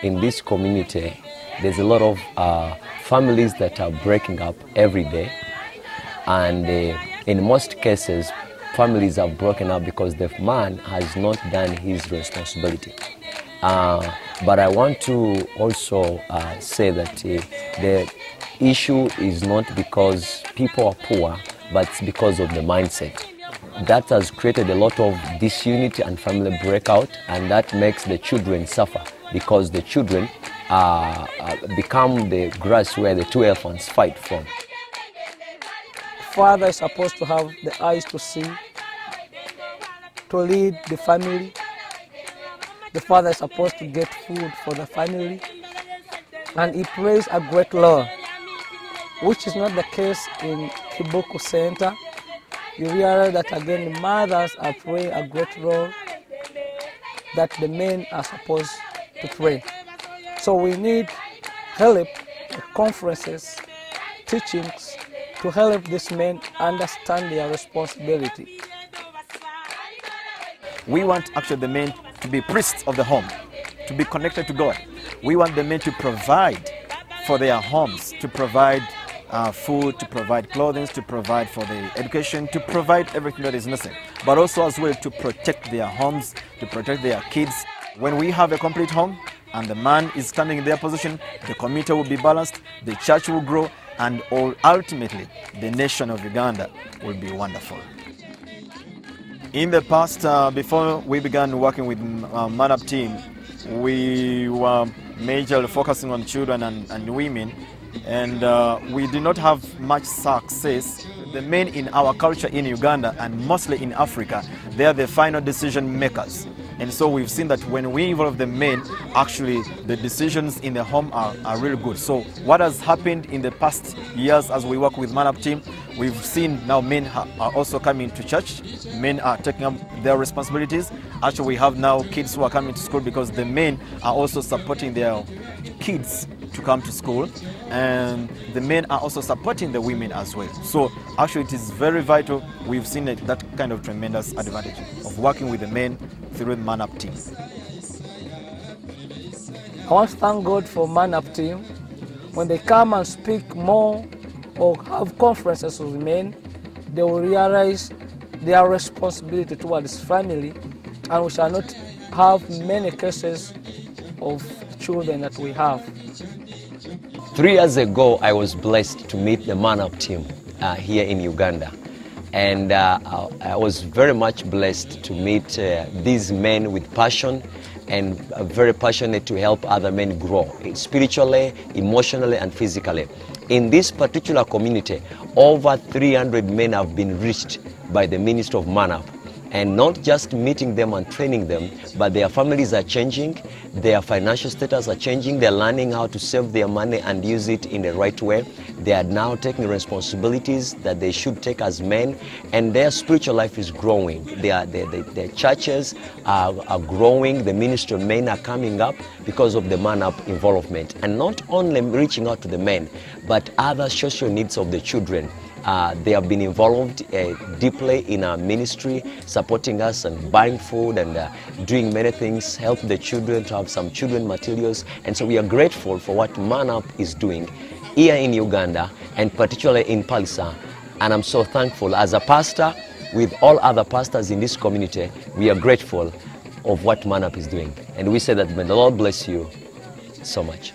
in this community, there's a lot of families that are breaking up every day, and in most cases, families are broken up because the man has not done his responsibility. But I want to also say that the issue is not because people are poor, but it's because of the mindset. That has created a lot of disunity and family breakout, and that makes the children suffer because the children become the grass where the two elephants fight from. Father is supposed to have the eyes to see, to lead the family. The father is supposed to get food for the family, and he plays a great role, which is not the case in Kibuku Center. You realize that again, mothers are playing a great role that the men are supposed to play. So we need help, conferences, teachings to help these men understand their responsibility. We want actually the men to be priests of the home, to be connected to God. We want the men to provide for their homes, to provide food, to provide clothing, to provide for the education, to provide everything that is necessary, but also as well to protect their homes, to protect their kids. When we have a complete home and the man is standing in their position, the community will be balanced, the church will grow, and ultimately the nation of Uganda will be wonderful. In the past, before we began working with Man Up Team, we were majorly focusing on children and women, and we did not have much success. The men in our culture in Uganda and mostly in Africa, they are the final decision makers. And so we've seen that when we involve the men, actually the decisions in the home are really good. So what has happened in the past years as we work with Man Up Team, we've seen now men are also coming to church. Men are taking up their responsibilities. Actually, we have now kids who are coming to school because the men are also supporting their kids to come to school, and the men are also supporting the women as well. So actually it is very vital. We've seen that kind of tremendous advantage of working with the men through the Man Up Team. I want to thank God for Man Up Team. When they come and speak more or have conferences with men, they will realize their responsibility towards family, and we shall not have many cases of children that we have. 3 years ago, I was blessed to meet the Man Up Team here in Uganda. And I was very much blessed to meet these men with passion and very passionate to help other men grow spiritually, emotionally, and physically. In this particular community, over 300 men have been reached by the Ministry of Man Up. And not just meeting them and training them, but their families are changing, their financial status are changing, they're learning how to save their money and use it in the right way. They are now taking responsibilities that they should take as men, and their spiritual life is growing. Their churches are growing, the ministry of men are coming up because of the Man Up involvement. And not only reaching out to the men, but other social needs of the children. They have been involved deeply in our ministry, supporting us and buying food and doing many things, help the children to have some children materials. And so we are grateful for what Man Up is doing here in Uganda and particularly in Palisa. And I'm so thankful as a pastor with all other pastors in this community. We are grateful of what Man Up is doing. And we say that may the Lord bless you so much.